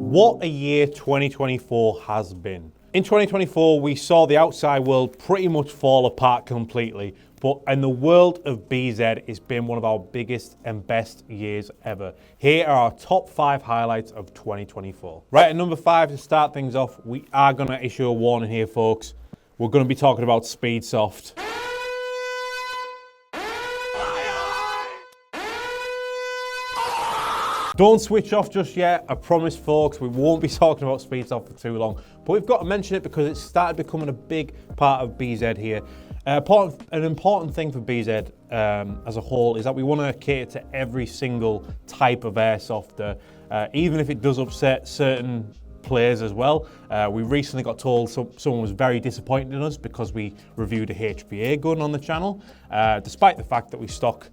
What a year 2024 has been. In 2024, we saw the outside world pretty much fall apart completely, but in the world of BZ, it's been one of our biggest and best years ever. Here are our top 5 highlights of 2024. Right, at number 5, to start things off, we are going to issue a warning here, folks. We're going to be talking about Speedsoft. Don't switch off just yet, I promise, folks. We won't be talking about Speedsoft for too long, but we've got to mention it because it's started becoming a big part of BZ here. An important thing for BZ as a whole is that we want to cater to every single type of airsofter, even if it does upset certain players as well. We recently got told someone was very disappointed in us because we reviewed a HPA gun on the channel, despite the fact that we stock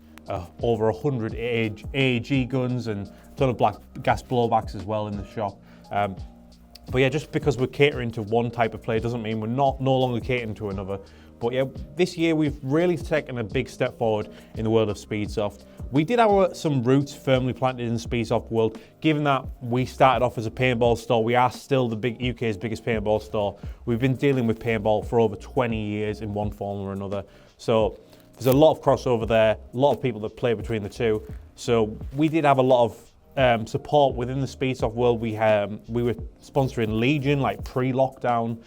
over 100 AAG guns and a ton of black gas blowbacks as well in the shop. But yeah, just because we're catering to one type of player doesn't mean we're no longer catering to another. But yeah, this year we've really taken a big step forward in the world of Speedsoft. We did have some roots firmly planted in the Speedsoft world. Given that we started off as a paintball store, we are still the UK's biggest paintball store. We've been dealing with paintball for over 20 years in one form or another. So there's a lot of crossover there, a lot of people that play between the two. So we did have a lot of support within the Speedsoft world. We were sponsoring Legion like pre-lockdown.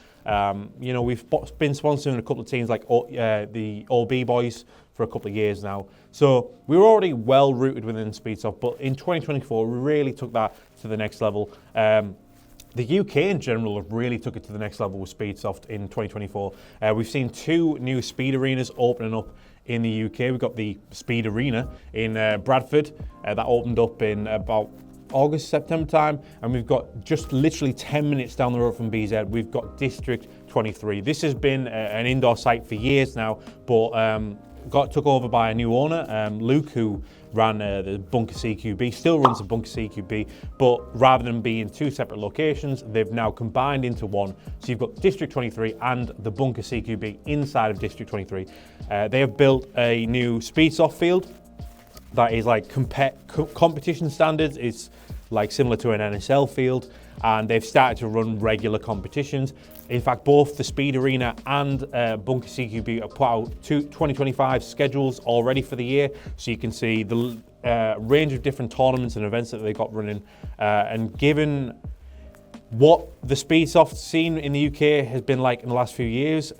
You know, we've been sponsoring a couple of teams like the OB boys for a couple of years now. So we were already well rooted within Speedsoft, but in 2024 we really took that to the next level. The UK in general have really took it to the next level with Speedsoft in 2024. We've seen 2 new speed arenas opening up in the UK. We've got the Speed Arena in Bradford that opened up in about August, September time, and we've got just literally 10 minutes down the road from BZ, we've got District 23. This has been an indoor site for years now, but got took over by a new owner, Luke, who ran the Bunker CQB, still runs the Bunker CQB, but rather than being 2 separate locations, they've now combined into one. So you've got District 23 and the Bunker CQB inside of District 23. They have built a new Speedsoft field that is like competition standards. It's like similar to an NSL field, and they've started to run regular competitions. In fact, both the Speed Arena and Bunker CQB have put out 2025 schedules already for the year, so you can see the range of different tournaments and events that they've got running. And given what the Speedsoft scene in the UK has been like in the last few years,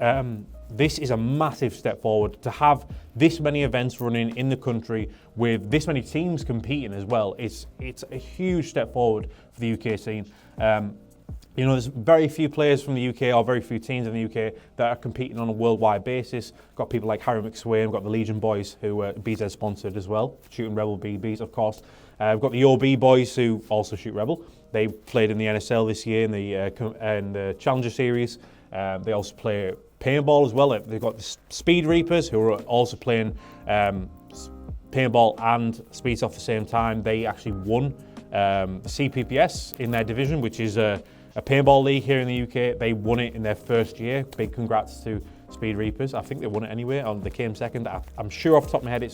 this is a massive step forward. To have this many events running in the country with this many teams competing as well, it's a huge step forward for the UK scene. You know, there's very few players from the UK or very few teams in the UK that are competing on a worldwide basis. Got people like Harry McSwain, we've got the Legion boys who BZ sponsored as well, shooting Rebel BBs, of course. We've got the OB boys who also shoot Rebel. They played in the NSL this year in the Challenger Series. They also play paintball as well. They've got the Speed Reapers who are also playing paintball and Speedsoft at the same time. They actually won the CPPS in their division, which is a paintball league here in the UK. They won it in their first year. Big congrats to Speed Reapers. I think they won it anyway, or they came second. I'm sure off the top of my head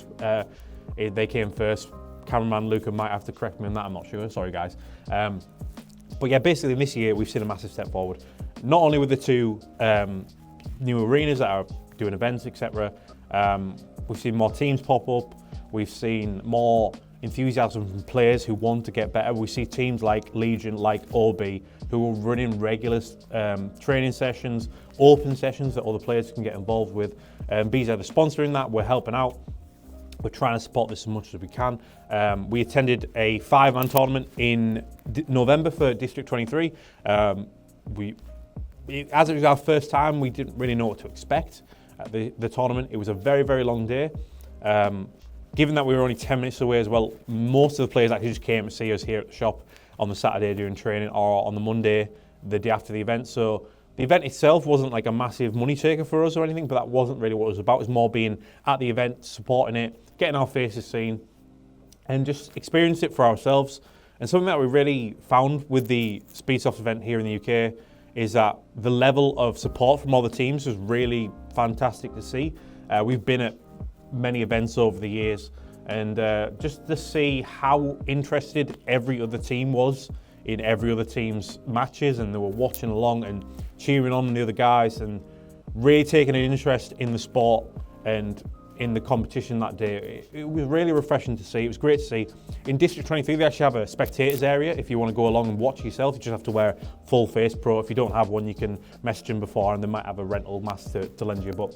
they came first. Cameraman Luca might have to correct me on that, I'm not sure. Sorry guys. But yeah, basically this year we've seen a massive step forward. Not only with the 2 new arenas that are doing events, etc. We've seen more teams pop up. We've seen more enthusiasm from players who want to get better. We see teams like Legion, like OB, who are running regular training sessions, open sessions that other players can get involved with. BZ are sponsoring that. We're helping out. We're trying to support this as much as we can. We attended a 5-man tournament in November for District 23. As it was our first time, we didn't really know what to expect at the tournament. It was a very, very long day. Given that we were only 10 minutes away as well, most of the players actually just came to see us here at the shop on the Saturday during training, or on the Monday, the day after the event. So the event itself wasn't like a massive money taker for us or anything, but that wasn't really what it was about. It was more being at the event, supporting it, getting our faces seen, and just experience it for ourselves. And something that we really found with the Speedsoft event here in the UK is that the level of support from all the teams was really fantastic to see. We've been at many events over the years, and just to see how interested every other team was in every other team's matches, and they were watching along and cheering on the other guys and really taking an interest in the sport and in the competition that day. It was really refreshing to see. It was great to see. In District 23, they actually have a spectators area. If you want to go along and watch yourself, you just have to wear full face pro. If you don't have one, you can message them before, and they might have a rental mask to lend you. But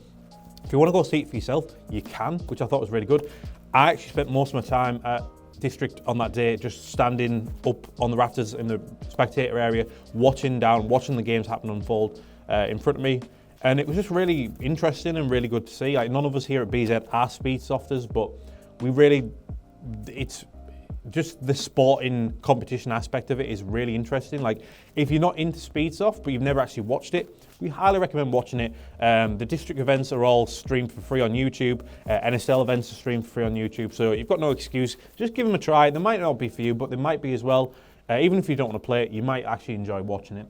if you want to go see it for yourself, you can, which I thought was really good. I actually spent most of my time at District on that day, just standing up on the rafters in the spectator area, watching the games happen unfold in front of me. And it was just really interesting and really good to see. Like, none of us here at BZ are speed softers, but it's just the sporting competition aspect of it is really interesting. Like, if you're not into speed soft, but you've never actually watched it, we highly recommend watching it. The district events are all streamed for free on YouTube. NSL events are streamed for free on YouTube, so you've got no excuse. Just give them a try. They might not be for you, but they might be as well. Even if you don't want to play it, you might actually enjoy watching it.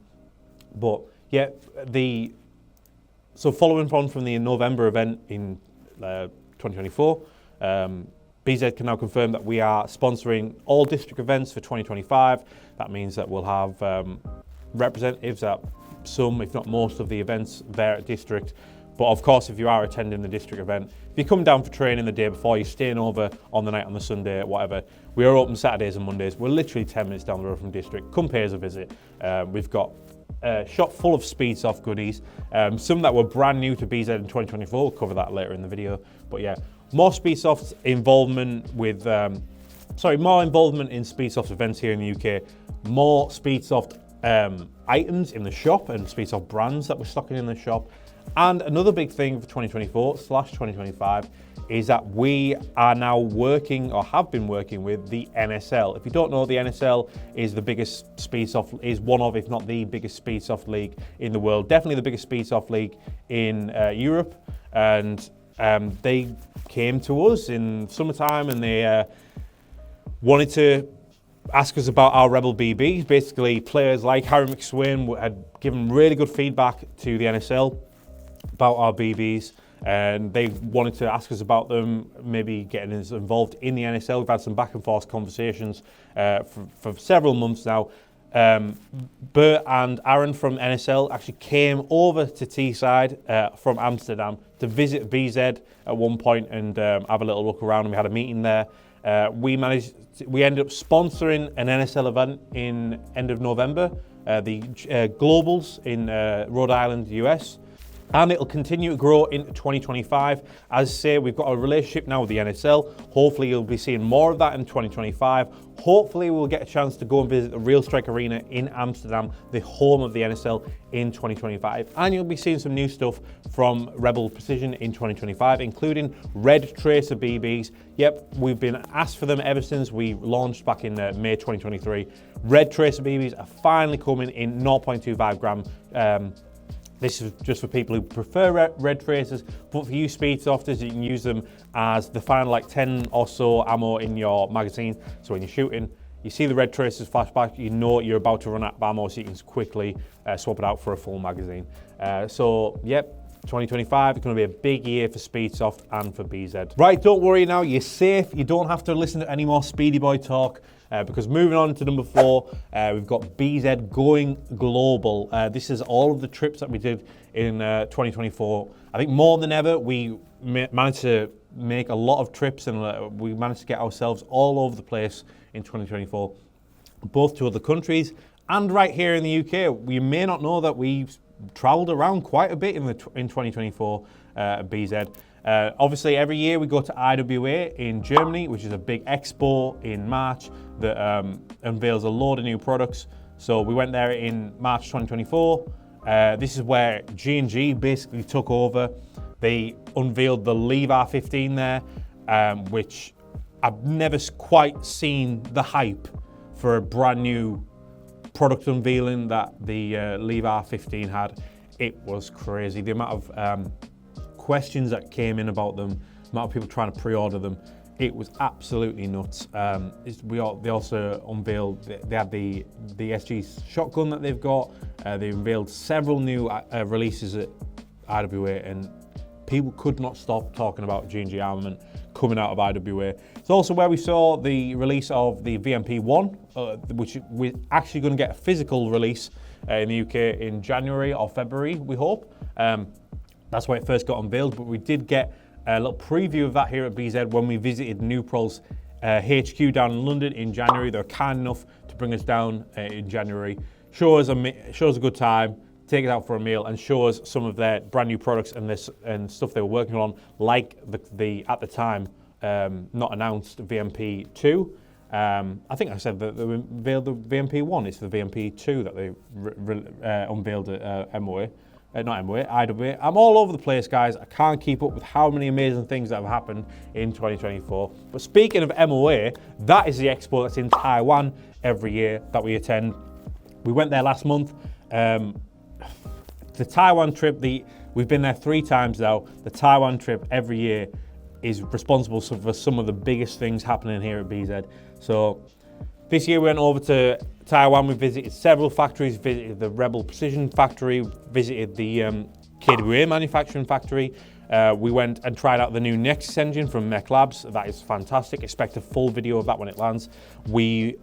But yeah, so following on from the November event in 2024, BZ can now confirm that we are sponsoring all district events for 2025. That means that we'll have representatives at some, if not most, of the events there at district. But of course, if you are attending the district event, if you come down for training the day before, you're staying over on the night on the Sunday, whatever, we are open Saturdays and Mondays. We're literally 10 minutes down the road from district. Come pay us a visit. We've got a shop full of speed soft goodies, some that were brand new to BZ in 2024. We'll cover that later in the video. But yeah, more Speedsoft involvement with, more involvement in Speedsoft events here in the UK, more Speedsoft items in the shop and Speedsoft brands that we're stocking in the shop. And another big thing for 2024/2025 is that we are now working, or have been working, with the NSL. If you don't know, the NSL is the biggest Speedsoft, is one of, if not the biggest Speedsoft league in the world. Definitely the biggest Speedsoft league in Europe. And they came to us in summertime, and they wanted to ask us about our Rebel BBs. Basically, players like Harry McSwain had given really good feedback to the NSL about our BBs, and they wanted to ask us about them, maybe getting us involved in the NSL. We've had some back and forth conversations for several months now. Bert and Aaron from NSL actually came over to Teesside from Amsterdam to visit BZ at one point and have a little look around, and we had a meeting there. We ended up sponsoring an NSL event in end of November, the Globals in Rhode Island, US. And it'll continue to grow into 2025. As I say, we've got a relationship now with the NSL. Hopefully you'll be seeing more of that in 2025. Hopefully we'll get a chance to go and visit the Real Strike Arena in Amsterdam, the home of the NSL, in 2025. And you'll be seeing some new stuff from Rebel Precision in 2025, including Red Tracer BBs. Yep, we've been asked for them ever since we launched back in May 2023. Red Tracer BBs are finally coming in 0.25 gram. This is just for people who prefer red tracers, but for you speed softers, you can use them as the final like 10 or so ammo in your magazine. So when you're shooting, you see the red tracers flashback, you know you're about to run out of ammo, so you can quickly swap it out for a full magazine. So yep, 2025 is going to be a big year for Speedsoft and for BZ. Right, don't worry now, you're safe. You don't have to listen to any more Speedy Boy talk. Because moving on to number 4, we've got BZ going global. This is all of the trips that we did in 2024. I think more than ever, we managed to make a lot of trips, and we managed to get ourselves all over the place in 2024, both to other countries and right here in the UK. You may not know that we've travelled around quite a bit in 2024 at BZ. Obviously, every year we go to IWA in Germany, which is a big expo in March that unveils a load of new products. So we went there in March 2024. This is where G&G basically took over. They unveiled the Leave R15 there, which I've never quite seen the hype for a brand new product unveiling that the Leave R15 had. It was crazy. The amount of questions that came in about them, the amount of people trying to pre-order them, it was absolutely nuts. They also unveiled, they had the SG shotgun that they've got. They unveiled several new releases at IWA, and people could not stop talking about G&G armament. coming out of IWA. It's also where we saw the release of the VMP1, which we're actually going to get a physical release in the UK in January or February, we hope. That's where it first got unveiled, but we did get a little preview of that here at BZ when we visited Nuprol's HQ down in London in January. They were kind enough to bring us down in January, show us a good time, take us out for a meal, and show us some of their brand new products and stuff they were working on, like the at the time not announced VMP2. I think I said that they unveiled the VMP1. It's the VMP2 that they unveiled at MOA. Not MOA, IWA. I'm all over the place, guys. I can't keep up with how many amazing things that have happened in 2024. But speaking of MOA, that is the expo that's in Taiwan every year that we attend. We went there last month. The Taiwan trip, we've been there 3 times now. The Taiwan trip every year is responsible for some of the biggest things happening here at BZ. So this year we went over to Taiwan. We visited several factories, visited the Rebel Precision factory, visited the KWA manufacturing factory. We went and tried out the new Nexus engine from Mech Labs. That is fantastic. Expect a full video of that when it lands. We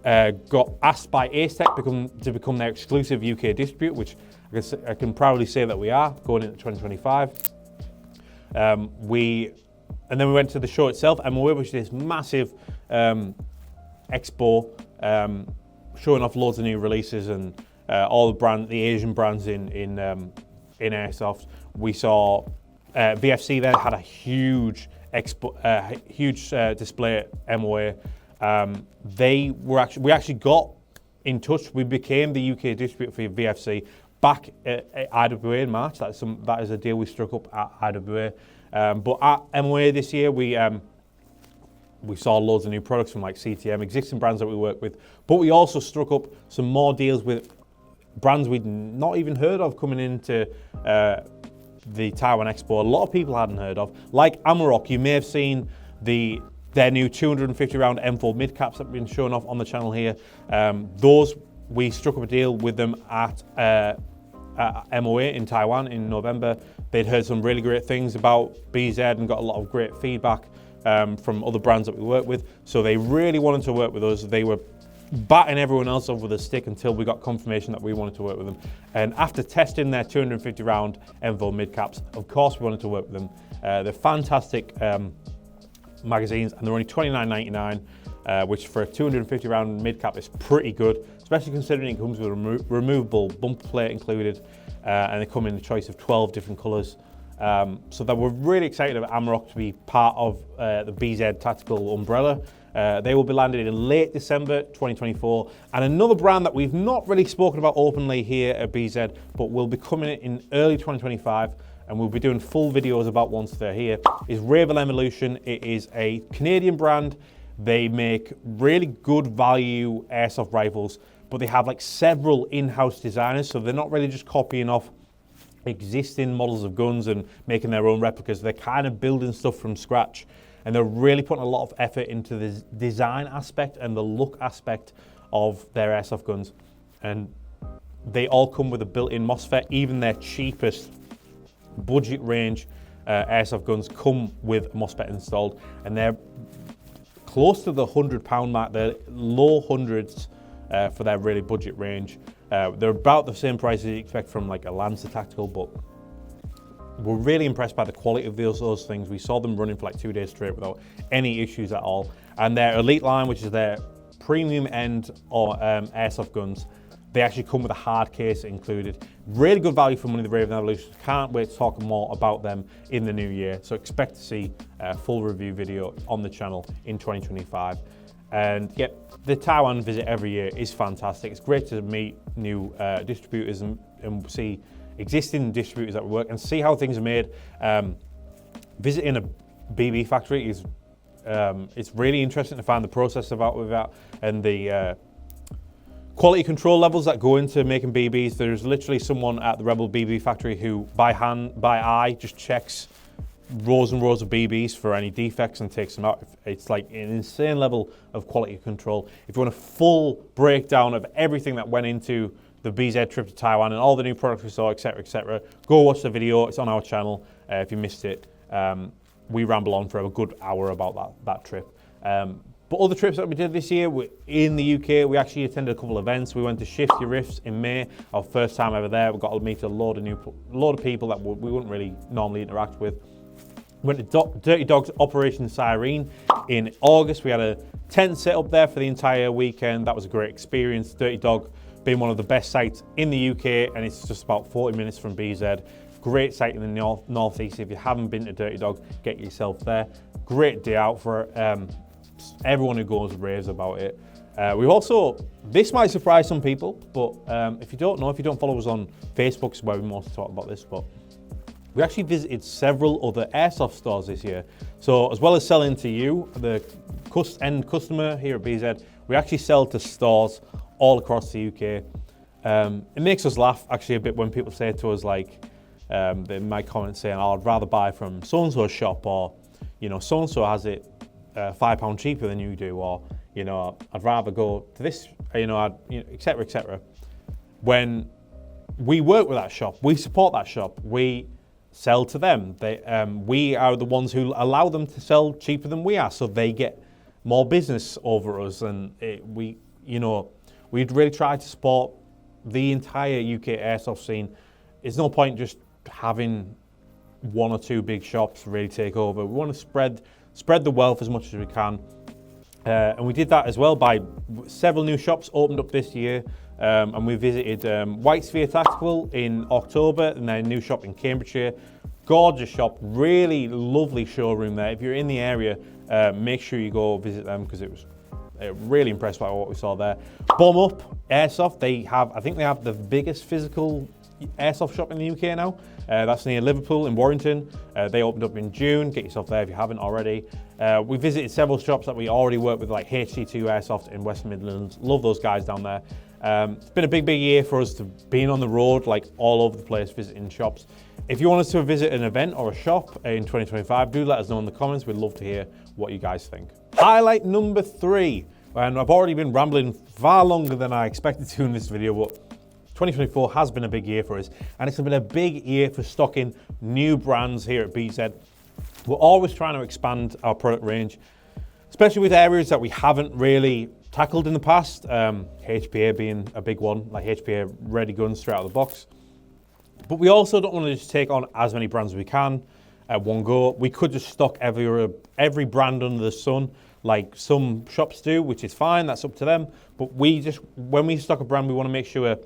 got asked by Acetec to become their exclusive UK distributor, which I can proudly say that we are going into 2025. And then we went to the show itself, MOA, which is this massive expo showing off loads of new releases and all the Asian brands in airsoft. We We VFC there had a huge display at MOA. We actually got in touch. We became the UK distributor for VFC back at IWA in March. That is a deal we struck up at IWA. But at MOA this year, we saw loads of new products from like CTM, existing brands that we work with. But we also struck up some more deals with brands we'd not even heard of coming into the Taiwan Expo. A lot of people hadn't heard of, like Amarok. You may have seen their new 250 round M4 mid caps that have been shown off on the channel here. Those, we struck up a deal with them at MOA in Taiwan in November. They'd heard some really great things about BZ and got a lot of great feedback from other brands that we work with. So they really wanted to work with us. They were batting everyone else over the stick until we got confirmation that we wanted to work with them. And after testing their 250 round M4 mid caps, of course we wanted to work with them. They're fantastic magazines, and they're only $29.99, which for a 250 round mid cap is pretty good, especially considering it comes with a removable bumper plate included, and they come in a choice of 12 different colours. So that we're really excited about Amarok to be part of the BZ Tactical umbrella. They will be landed in late December 2024. And another brand that we've not really spoken about openly here at BZ, but will be coming in early 2025, and we'll be doing full videos about once they're here, is Ravel Evolution. It is a Canadian brand. They make really good value airsoft rifles, but they have like several in-house designers, so they're not really just copying off existing models of guns and making their own replicas. They're kind of building stuff from scratch, and they're really putting a lot of effort into the design aspect and the look aspect of their airsoft guns. And they all come with a built-in MOSFET. Even their cheapest budget range airsoft guns come with a MOSFET installed, and they're close to the £100 mark. They're low hundreds for their really budget range. They're about the same price as you expect from like a Lancer Tactical, but we're really impressed by the quality of those things. We saw them running for like 2 days straight without any issues at all. And their Elite line, which is their premium end or airsoft guns, they actually come with a hard case included. Really good value for money, the Raven Evolution. Can't wait to talk more about them in the new year. So expect to see a full review video on the channel in 2025. And yeah, the Taiwan visit every year is fantastic. It's great to meet new distributors and see existing distributors that work and see how things are made. Visiting a BB factory is it's really interesting to find the process about that and the quality control levels that go into making BBs. There's literally someone at the Rebel BB factory who by eye just checks rows and rows of BBs for any defects and takes them out. It's like an insane level of quality control. If you want a full breakdown of everything that went into the BZ trip to Taiwan and all the new products we saw, etc., go watch the video. It's on our channel if you missed it. we ramble on for a good hour about that trip. But other trips that we did this year, in the UK, we actually attended a couple of events. We went to Shifty Riffs in May, our first time ever there. We got to meet a load of people that we wouldn't really normally interact with. We went to Dirty Dog's Operation Siren in August. We had a tent set up there for the entire weekend. That was a great experience. Dirty Dog being one of the best sites in the UK, and it's just about 40 minutes from BZ. Great site in the northeast. If you haven't been to Dirty Dog, get yourself there. Great day out for everyone who goes raves about it. We also, this might surprise some people, but if you don't follow us on Facebook, is where we mostly talk about this, but we actually visited several other airsoft stores this year. So as well as selling to you, the end customer here at BZ, we actually sell to stores all across the UK. It makes us laugh actually a bit when people say to us like, they might comment saying, oh, I'd rather buy from so-and-so's shop, or, you know, so-and-so has it £5 cheaper than you do, or, you know, I'd rather go to this, you know, et cetera, et cetera. When we work with that shop, we support that shop, we sell to them. We are the ones who allow them to sell cheaper than we are, so they get more business over us, and we'd really try to support the entire UK airsoft scene. It's no point just having one or two big shops really take over. We want to spread the wealth as much as we can. And we did that as well by several new shops opened up this year. And we visited White Sphere Tactical in October, and then a new shop in Cambridgeshire. Gorgeous shop, really lovely showroom there. If you're in the area, make sure you go visit them, because it was really impressed by what we saw there. Bomb Up Airsoft, I think they have the biggest physical airsoft shop in the UK now. That's near Liverpool in Warrington. They opened up in June. Get yourself there if you haven't already. We visited several shops that we already work with, like HC2 Airsoft in West Midlands. Love those guys down there. It's been a big year for us to being on the road, like all over the place, visiting shops. If you want us to visit an event or a shop in 2025, do let us know in the comments. We'd love to hear what you guys think. Highlight number 3, and I've already been rambling far longer than I expected to in this video, but 2024 has been a big year for us, and it's been a big year for stocking new brands here at BZ. We're always trying to expand our product range, especially with areas that we haven't really tackled in the past, HPA being a big one, like HPA ready guns straight out of the box. But we also don't want to just take on as many brands as we can at one go. We could just stock every brand under the sun, like some shops do, which is fine, that's up to them. But when we stock a brand, we want to make sure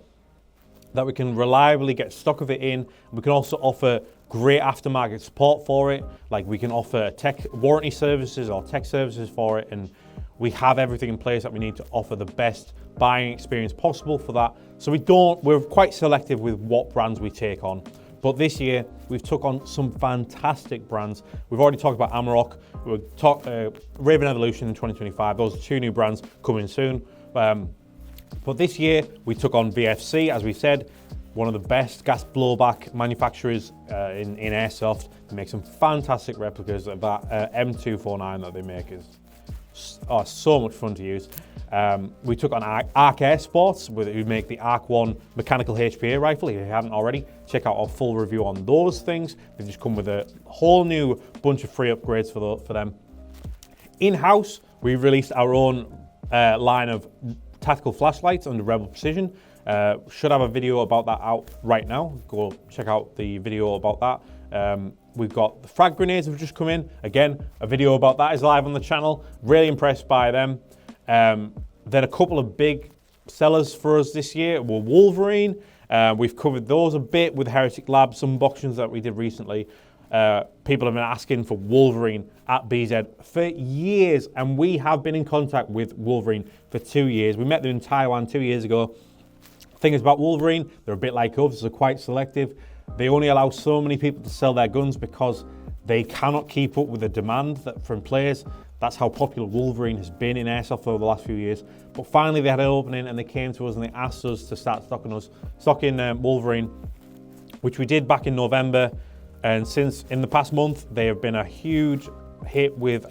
that we can reliably get stock of it in. We can also offer great aftermarket support for it. Like we can offer tech warranty services or tech services for it, and we have everything in place that we need to offer the best buying experience possible for that. So we're quite selective with what brands we take on. But this year, we've took on some fantastic brands. We've already talked about Amarok, Raven Evolution in 2025. Those are 2 new brands coming soon. But this year, we took on VFC, as we said, one of the best gas blowback manufacturers in airsoft. They make some fantastic replicas of that M249 that they make is so much fun to use. We took on Arc Air Sports, who make the Arc 1 mechanical HPA rifle. If you haven't already, check out our full review on those things. They've just come with a whole new bunch of free upgrades for them. In-house, we released our own line of tactical flashlights under Rebel Precision. Should have a video about that out right now. Go check out the video about that. We've got the frag grenades have just come in. Again, a video about that is live on the channel. Really impressed by them. Then a couple of big sellers for us this year were Wolverine. We've covered those a bit with Heretic Labs, some unboxings that we did recently. People have been asking for Wolverine at BZ for years, and we have been in contact with Wolverine for 2 years. We met them in Taiwan 2 years ago. Thing is about Wolverine, they're a bit like us, they're quite selective. They only allow so many people to sell their guns because they cannot keep up with the demand from players. That's how popular Wolverine has been in airsoft over the last few years. But finally they had an opening and they came to us and they asked us to start stocking Wolverine, which we did back in November. And since in the past month, they have been a huge hit with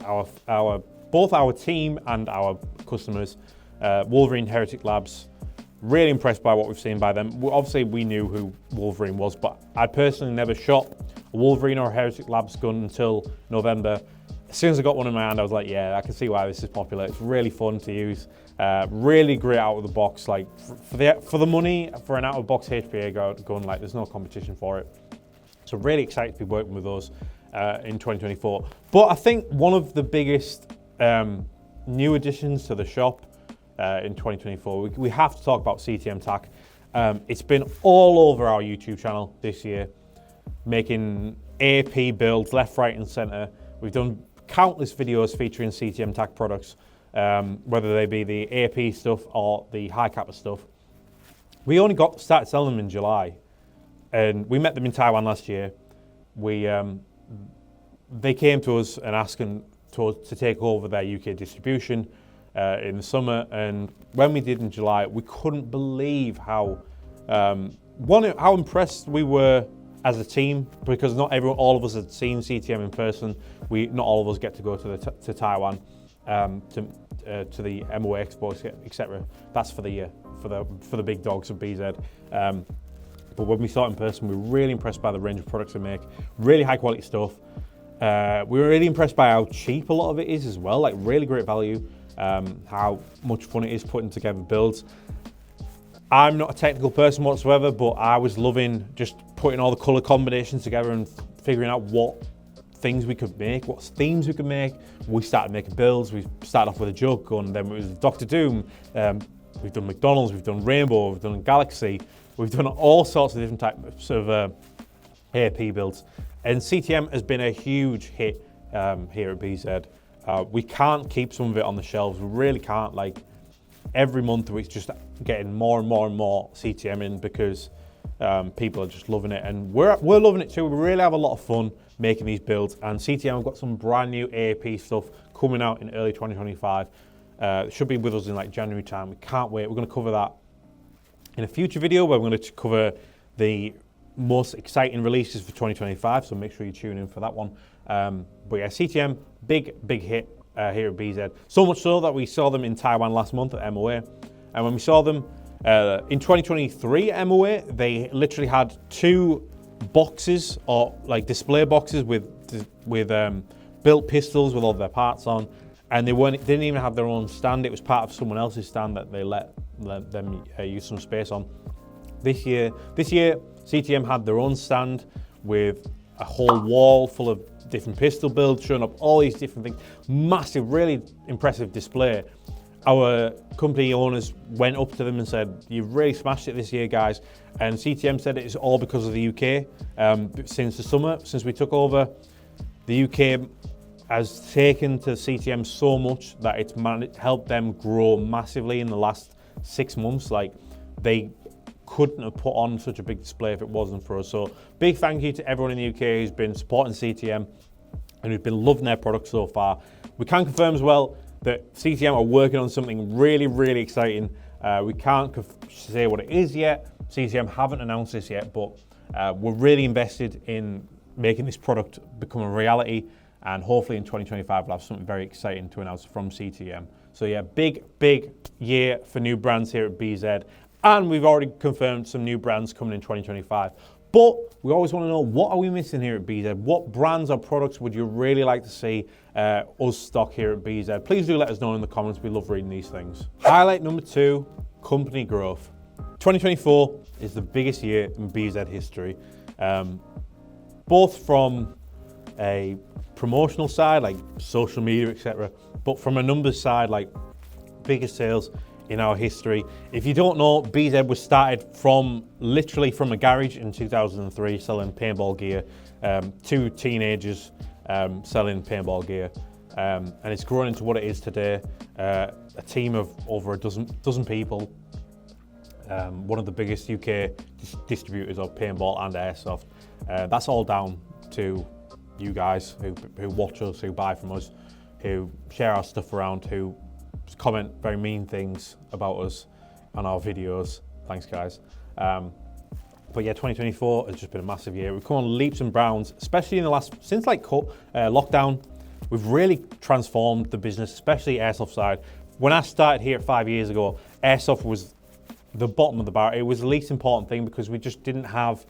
both our team and our customers. Wolverine Heretic Labs, really impressed by what we've seen by them. Obviously, we knew who Wolverine was, but I personally never shot a Wolverine or a Heretic Labs gun until November. As soon as I got one in my hand, I was like, yeah, I can see why this is popular. It's really fun to use, really great out of the box. Like for the money for an out of the box HPA gun, like there's no competition for it. So really excited to be working with those in 2024. But I think one of the biggest new additions to the shop in 2024, we have to talk about CTM TAC. It's been all over our YouTube channel this year, making AP builds left, right, and center. We've done countless videos featuring CTM TAC products, whether they be the AP stuff or the high capper stuff. We only started selling them in July, and we met them in Taiwan last year. They came to us and asking to take over their UK distribution in the summer, and when we did in July, we couldn't believe how impressed we were as a team, because not all of us had seen CTM in person. Not all of us get to go to Taiwan to the MOA Expo, etc. That's for the big dogs of BZ. But when we saw it in person, we were really impressed by the range of products they make. Really high quality stuff. We were really impressed by how cheap a lot of it is as well. Like really great value. How much fun it is putting together builds. I'm not a technical person whatsoever, but I was loving just putting all the color combinations together and figuring out what things we could make, what themes we could make. We started making builds. We started off with a jug gun, then it was Doctor Doom. We've done McDonald's, we've done Rainbow, we've done Galaxy. We've done all sorts of different types of AP builds. And CTM has been a huge hit here at BZ. We can't keep some of it on the shelves. We really can't. Like every month we're just getting more and more and more CTM in, because people are just loving it, and we're loving it too. We really have a lot of fun making these builds, and CTM have got some brand new AP stuff coming out in early 2025. It should be with us in like January time. We can't wait. We're going to cover that in a future video, where we're going to cover the most exciting releases for 2025, so make sure you tune in for that one. But yeah, CTM, big hit here at BZ. So much so that we saw them in Taiwan last month at MOA. And when we saw them in 2023 at MOA, they literally had 2 boxes, or like display boxes with built pistols with all their parts on. And they didn't even have their own stand. It was part of someone else's stand that they let them use some space on. This year, CTM had their own stand with a whole wall full of different pistol builds, showing up all these different things. Massive, really impressive display. Our company owners went up to them and said, "You've really smashed it this year, guys." And CTM said it's all because of the UK. Since the summer, since we took over, the UK has taken to CTM so much that it's helped them grow massively in the last 6 months. Like, they couldn't have put on such a big display if it wasn't for us. So big thank you to everyone in the UK who's been supporting CTM and who's been loving their products so far. We can confirm as well that CTM are working on something really, really exciting. We can't say what it is yet. CTM haven't announced this yet, but we're really invested in making this product become a reality, and hopefully in 2025 we'll have something very exciting to announce from CTM. So yeah, big year for new brands here at BZ. And we've already confirmed some new brands coming in 2025. But we always want to know, what are we missing here at BZ? What brands or products would you really like to see us stock here at BZ? Please do let us know in the comments. We love reading these things. Highlight number 2, company growth. 2024 is the biggest year in BZ history, both from a promotional side, like social media, etc., but from a numbers side, like biggest sales in our history. If you don't know, BZ was started literally from a garage in 2003, selling paintball gear. 2 teenagers selling paintball gear, and it's grown into what it is today. A team of over a dozen people. One of the biggest UK distributors of paintball and airsoft. That's all down to you guys who watch us, who buy from us, who share our stuff around, who comment very mean things about us on our videos. Thanks, guys. But yeah, 2024 has just been a massive year. We've come on leaps and bounds, especially in the since lockdown. We've really transformed the business, especially airsoft side. When I started here 5 years ago, airsoft was the bottom of the bar. It was the least important thing because we just didn't have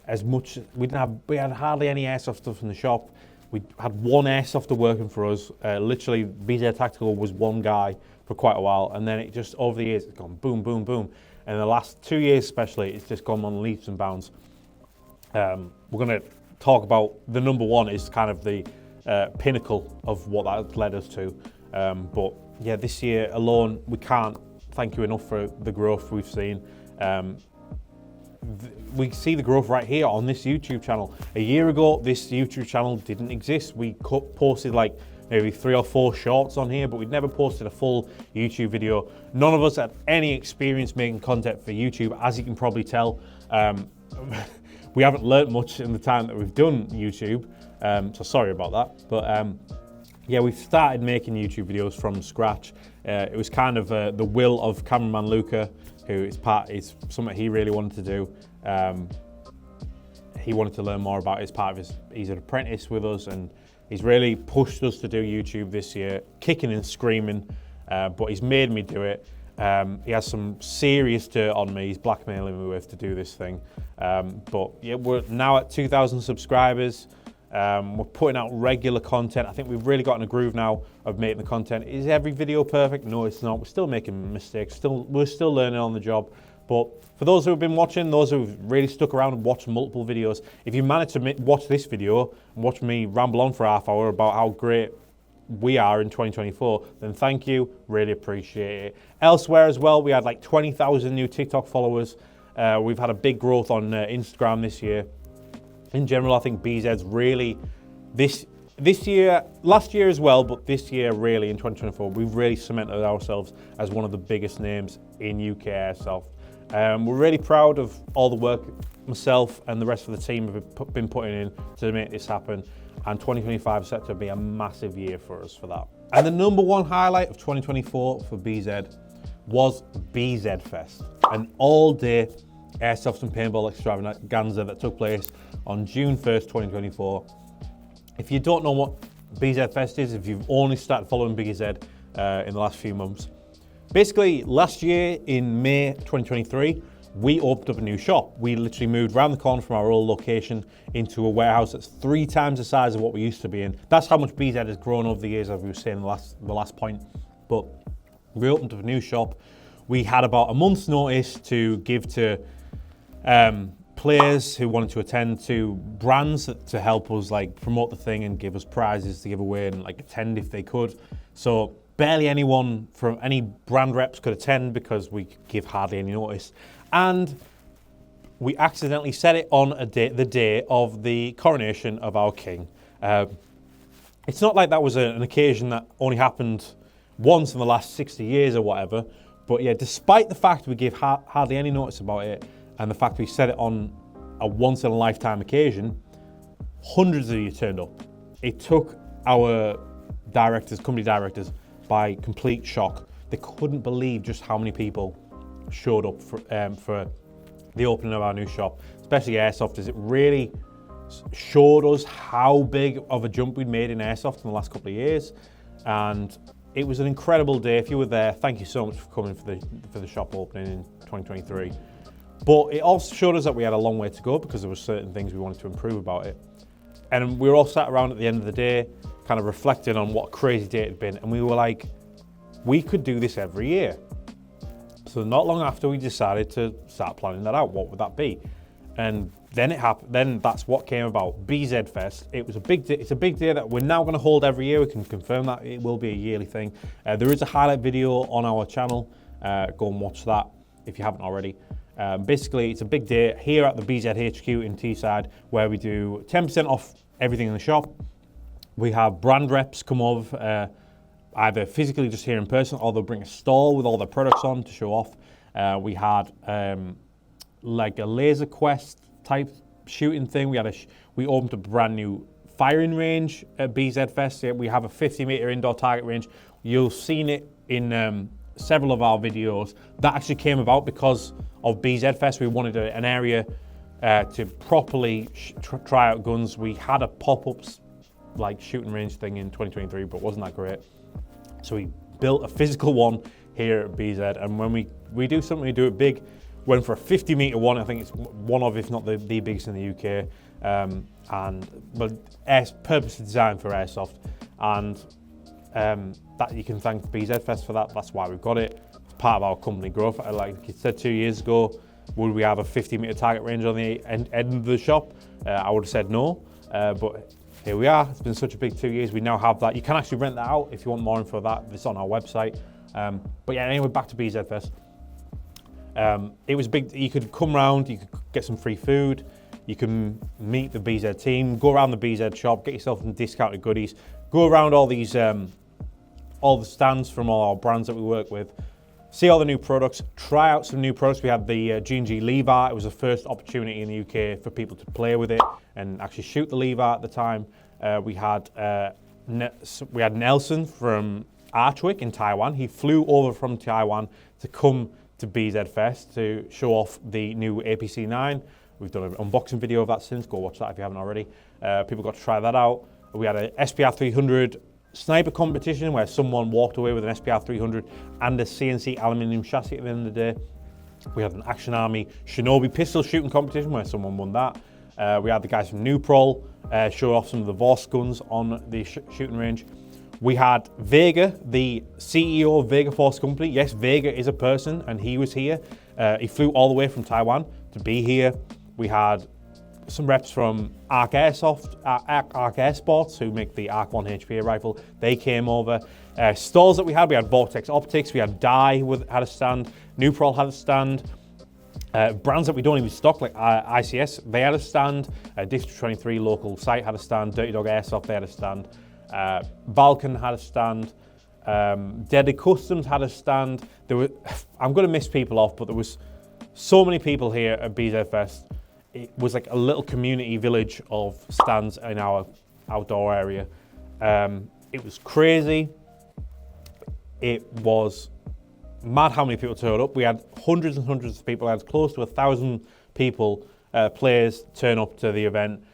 as much. We had hardly any airsoft stuff in the shop. We had one airsofter working for us. Literally, BZ Tactical was one guy for quite a while, and then it just over the years it's gone boom, boom, boom. And the last 2 years especially, it's just gone on leaps and bounds. We're going to talk about the number one is kind of the pinnacle of what that led us to. But yeah, this year alone, we can't thank you enough for the growth we've seen. We see the growth right here on this YouTube channel. A year ago, this YouTube channel didn't exist. We posted like maybe 3 or 4 shorts on here, but we'd never posted a full YouTube video. None of us had any experience making content for YouTube, as you can probably tell. We haven't learnt much in the time that we've done YouTube, so sorry about that. But yeah, we've started making YouTube videos from scratch. It was kind of the will of cameraman Luca, who is something he really wanted to do. He wanted to learn more about it as part of his, he's an apprentice with us, and he's really pushed us to do YouTube this year, kicking and screaming, but he's made me do it. He has some serious dirt on me. He's blackmailing me with to do this thing. But yeah, we're now at 2,000 subscribers. We're putting out regular content. I think we've really gotten a groove now of making the content. Is every video perfect? No, it's not. We're still making mistakes. We're still learning on the job. But for those who have been watching, those who've really stuck around and watched multiple videos, if you managed to watch this video and watch me ramble on for half hour about how great we are in 2024, then thank you, really appreciate it. Elsewhere as well, we had like 20,000 new TikTok followers. We've had a big growth on Instagram this year. In general, I think BZ's really, this year, last year as well, but this year really in 2024, we've really cemented ourselves as one of the biggest names in UK Airsoft. We're really proud of all the work myself and the rest of the team have been putting in to make this happen. And 2025 is set to be a massive year for us for that. And the number one highlight of 2024 for BZ was BZ Fest, an all-day airsoft and paintball extravaganza that took place on June 1st, 2024. If you don't know what BZ Fest is, if you've only started following BZ in the last few months, basically last year in May 2023, we opened up a new shop. We literally moved around the corner from our old location into a warehouse that's 3 times the size of what we used to be in. That's how much BZ has grown over the years, as we were saying in the last point. But we opened up a new shop. We had about a month's notice to give to players who wanted to attend, to brands to help us like promote the thing and give us prizes to give away and like attend if they could. So barely anyone from any brand reps could attend because we give hardly any notice. And we accidentally set it on the day of the coronation of our king. It's not like that was an occasion that only happened once in the last 60 years or whatever. But yeah, despite the fact we gave hardly any notice about it and the fact we set it on a once-in-a-lifetime occasion, hundreds of you turned up. It took our company directors, by complete shock. They couldn't believe just how many people showed up for the opening of our new shop, especially Airsoft, as it really showed us how big of a jump we'd made in Airsoft in the last couple of years. And it was an incredible day. If you were there, thank you so much for coming for the shop opening in 2023. But it also showed us that we had a long way to go because there were certain things we wanted to improve about it. And we were all sat around at the end of the day, kind of reflecting on what a crazy day it had been. And we were like, we could do this every year. So not long after, we decided to start planning that out. What would that be? And then it happened. Then that's what came about. BZ Fest. It was a big day. It's a big day that we're now going to hold every year. We can confirm that it will be a yearly thing. There is a highlight video on our channel. Go and watch that if you haven't already. Basically, it's a big day here at the BZ HQ in Teesside, where we do 10% off everything in the shop. We have brand reps come over, either physically just here in person, or they'll bring a stall with all their products on to show off. We had like a laser quest type shooting thing. We opened up a brand new firing range at BZ Fest. We have a 50-meter indoor target range. You've seen it in several of our videos. That actually came about because of BZ Fest. We wanted an area to properly try out guns. We had a pop-up like shooting range thing in 2023, but wasn't that great. So we built a physical one here at BZ, and when we do something, we do it big. went for a 50-meter one. I think it's one of, if not the biggest in the UK, purposely designed for airsoft, and that you can thank BZ Fest for that. That's why we've got it. It's part of our company growth. Like you said 2 years ago, would we have a 50-meter target range on the end of the shop? I would have said no, but here we are. It's been such a big 2 years. We now have that. You can actually rent that out if you want more info of that. It's on our website. But yeah, anyway, back to BZ Fest. It was big. You could come round, you could get some free food, you can meet the BZ team, go around the BZ shop, get yourself some discounted goodies, go around all these, all the stands from all our brands that we work with, see all the new products, try out some new products. We had the G&G Lever. It was the first opportunity in the UK for people to play with it and actually shoot the Lever at the time. We had Nelson from Archwick in Taiwan. He flew over from Taiwan to come to BZ Fest to show off the new APC-9. We've done an unboxing video of that since. Go watch that if you haven't already. People got to try that out. We had a SPR 300 sniper competition where someone walked away with an SPR 300 and a CNC aluminium chassis at the end of the day. We had an Action Army Shinobi pistol shooting competition where someone won that. We had the guys from Nuprol show off some of the Voss guns on the shooting range. We had Vega, the CEO of Vega Force Company. Yes, Vega is a person, and he was here. He flew all the way from Taiwan to be here. We had some reps from Arc Airsoft, Arc Airsports, who make the Arc 1 HPA rifle. They came over. Stalls that we had Vortex Optics, we had Dye had a stand, Nuprol had a stand. Brands that we don't even stock, like ICS, they had a stand. District 23 local site had a stand. Dirty Dog Airsoft, they had a stand. Vulcan had a stand. Deadly Customs had a stand. I'm going to miss people off, but there was so many people here at BZ Fest. It was like a little community village of stands in our outdoor area. It was crazy. It was mad how many people turned up. We had hundreds and hundreds of people. We had close to 1,000 people, players, turn up to the event.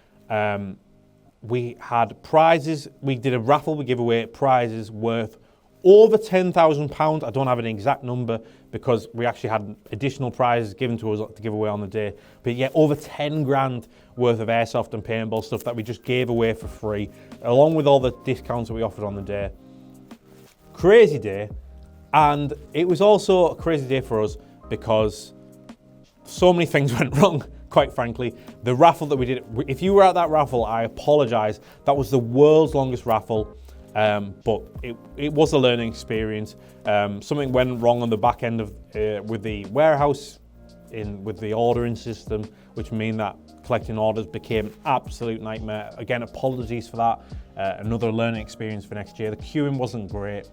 We had prizes. We did a raffle. We gave away prizes worth over £10,000. I don't have an exact number because we actually had additional prizes given to us to give away on the day. But yeah, over 10 grand worth of airsoft and paintball stuff that we just gave away for free, along with all the discounts that we offered on the day. Crazy day. And it was also a crazy day for us because so many things went wrong, quite frankly. The raffle that we did, if you were at that raffle, I apologize. That was the world's longest raffle. But it was a learning experience. Something went wrong on the back end of with the warehouse, with the ordering system, which mean that collecting orders became an absolute nightmare. Again, apologies for that. Another learning experience for next year. The queuing wasn't great,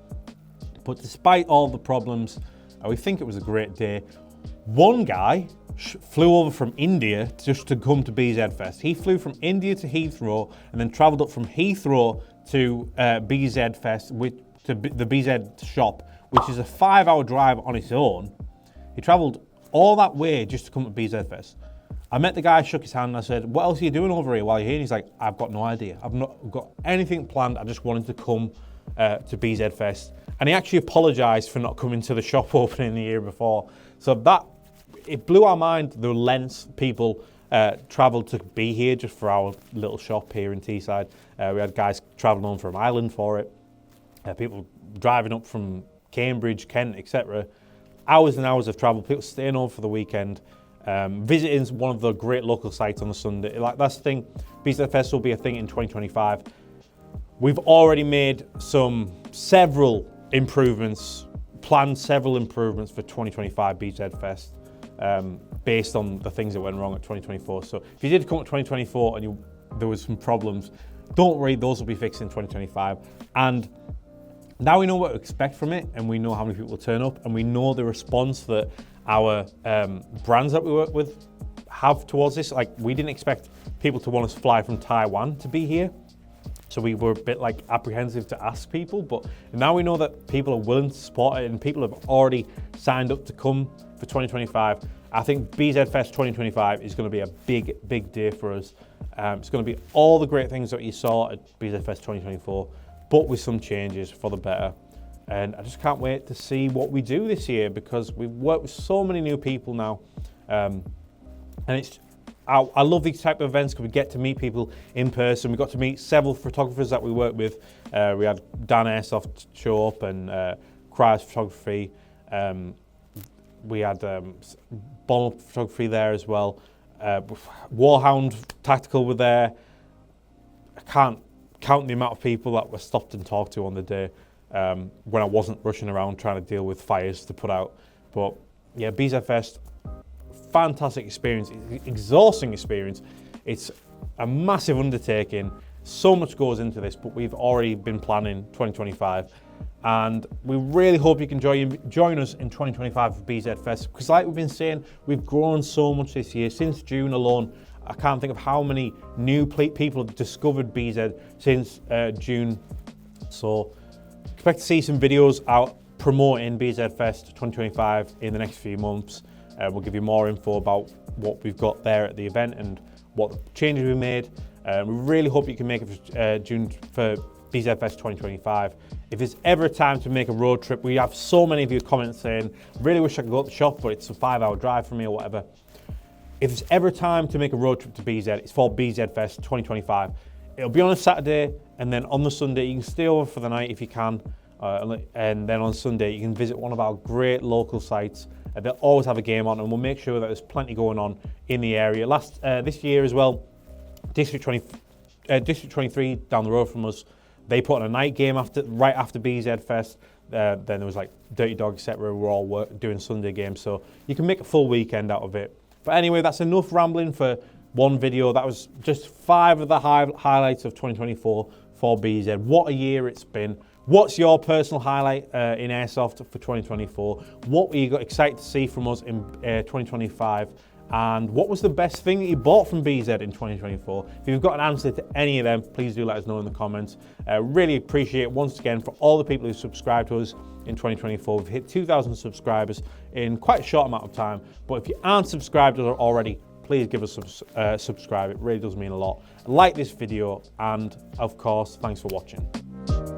but despite all the problems, we think it was a great day. One guy flew over from India just to come to BZ Fest. He flew from India to Heathrow and then travelled up from Heathrow to BZ Fest, to the BZ shop, which is a 5-hour drive on its own. He travelled all that way just to come to BZ Fest. I met the guy, shook his hand, and I said, "What else are you doing over here while you're here?" And he's like, "I've got no idea. I've not got anything planned. I just wanted to come to BZ Fest." And he actually apologised for not coming to the shop opening the year before. So it blew our mind the lengths people travelled to be here just for our little shop here in Teesside. We had guys travelling on from Ireland for it, people driving up from Cambridge, Kent, etc. Hours and hours of travel, people staying over for the weekend, visiting one of the great local sites on the Sunday. Like, that's the thing. BZ Fest will be a thing in 2025. We've already made several improvements, planned several improvements for 2025 BZ Fest. Based on the things that went wrong at 2024. So if you did come to 2024 and there was some problems, don't worry, those will be fixed in 2025. And now we know what to expect from it, and we know how many people will turn up, and we know the response that our brands that we work with have towards this. Like, we didn't expect people to want us to fly from Taiwan to be here. So we were a bit like apprehensive to ask people, but now we know that people are willing to support it and people have already signed up to come for 2025. I think BZ Fest 2025 is going to be a big, big day for us. It's going to be all the great things that you saw at BZ Fest 2024, but with some changes for the better. And I just can't wait to see what we do this year, because we've worked with so many new people now. And I love these type of events because we get to meet people in person. We got to meet several photographers that we work with. We had Dan Airsoft show up, and Cry's Photography. We had Bonald Photography there as well. Warhound Tactical were there. I can't count the amount of people that were stopped and talked to on the day when I wasn't rushing around trying to deal with fires to put out. But yeah, BZ Fest, fantastic experience, exhausting experience. It's a massive undertaking. So much goes into this, but we've already been planning 2025. And we really hope you can join us in 2025 for BZ Fest, because like we've been saying, we've grown so much this year. Since June alone, I can't think of how many new people have discovered BZ since June. So expect to see some videos out promoting BZ Fest 2025 in the next few months. We'll give you more info about what we've got there at the event and what changes we made. We really hope you can make it for June for BZ Fest 2025. If there's ever a time to make a road trip, we have so many of you comments saying, really wish I could go to the shop, but it's a 5-hour drive for me or whatever. If there's ever a time to make a road trip to BZ, it's for BZ Fest 2025. It'll be on a Saturday, and then on the Sunday, you can stay over for the night if you can. And then on Sunday, you can visit one of our great local sites. They'll always have a game on, and we'll make sure that there's plenty going on in the area. This year as well, District 23 down the road from us, they put on a night game right after BZ Fest. Then there was like Dirty Dog, etc. We were all doing Sunday games, so you can make a full weekend out of it. But anyway, that's enough rambling for one video. That was just 5 of the highlights of 2024 for BZ. What a year it's been. What's your personal highlight in Airsoft for 2024? What were you excited to see from us in 2025? And what was the best thing that you bought from BZ in 2024? If you've got an answer to any of them, please do let us know in the comments. Really appreciate, once again, for all the people who subscribed to us in 2024. We've hit 2,000 subscribers in quite a short amount of time. But if you aren't subscribed already, please give us a subscribe. It really does mean a lot. Like this video, and of course, thanks for watching.